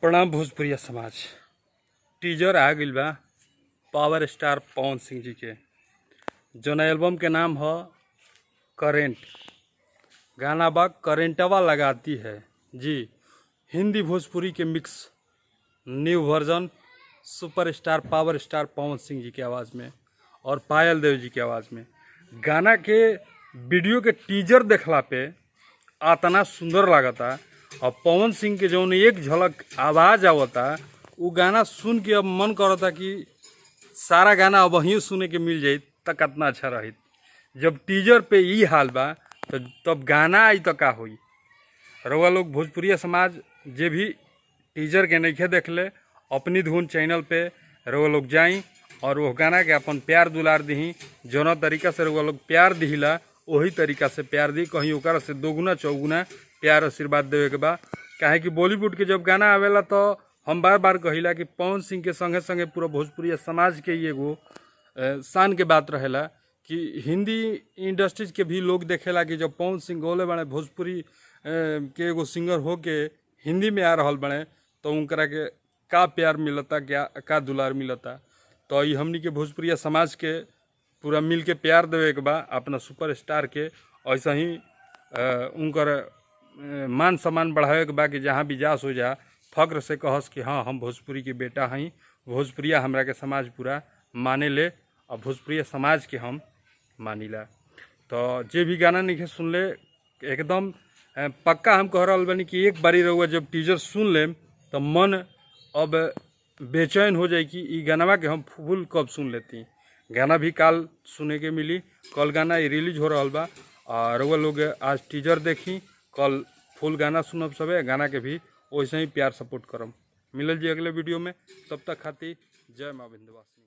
प्रणाम भोजपुरिया समाज। टीजर आ गइल बा पावर स्टार पवन सिंह जी के, जौन एल्बम के नाम है करेंट। गाना बा करेंटवा लगाती है जी। हिंदी भोजपुरी के mix new version superstar power star Pawan Singh ji की आवाज़ में और पायल देव जी की आवाज़ में। गाना के वीडियो के टीजर देखला पे आतना सुंदर लागता और पवन सिंह के जौन एक झलक आवाज़ आवता वो गाना सुन के अब मन करता कि सारा गाना अब वहीं सुने के मिल जाए तो कितना अच्छा रही। जब टीजर पे ई हाल बा तो तब गाना आई तो का होई। रउआ लोग भोजपुरिया समाज जे भी टीजर के नइखे देखले, अपनी धुन चैनल पे रउआ लोग जाई और वो गाना के अपन प्यार दुलार दही। जौना तरीका से रउआ लोग प्यार दिहिला वही तरीका से प्यार दी, कहीं ओकरा से दोगुना चौगुना प्यार आशीर्वाद देवे के बा। काहे कि बॉलीवुड के जब गाना आवेला तो हम बार बार कहिला कि पवन सिंह के संगे संगे पूरा भोजपुरिया समाज के एगो शान के बात रहेला कि हिंदी इंडस्ट्रीज के भी लोग देखेला कि जब पवन सिंह गौले बने भोजपुरी के एगो सिंगर हो के हिंदी में आ रहल बने तो उनकरा के का प्यार मिलता, क्या का दुलार मिलता। तो ये हमनी के भोजपुरिया समाज के पूरा मिल के प्यार देवे के बा अपना सुपरस्टार के। ऐसा ही उनकर मान सम्मान बढ़ावे के बा कि जहाँ भी जास हो जा फक्र से कहस कि हाँ हम भोजपुरी के बेटा हई। भोजपुरिया हमरा के समाज पूरा माने ले और भोजपुरिया समाज के हम मानिला। तो जे भी गाना नहीं सुन ले एकदम पक्का हम कह रहा बनी कि एक बारी रहुआ जब टीजर सुन ले तो मन अब बेचैन हो जाए कि ई गाना के हम फुल कब सुन लेती। गाना भी काल सुने के मिली, कल गाना रिलीज हो रहा बा और रउआ लोग आज टीजर देखी, कल फुल गाना सुनब सबे। गाना के भी वैसे ही प्यार सपोर्ट करम। मिलल जी अगले वीडियो में, तब तक खातिर जय माँ विंध्यवासिनी।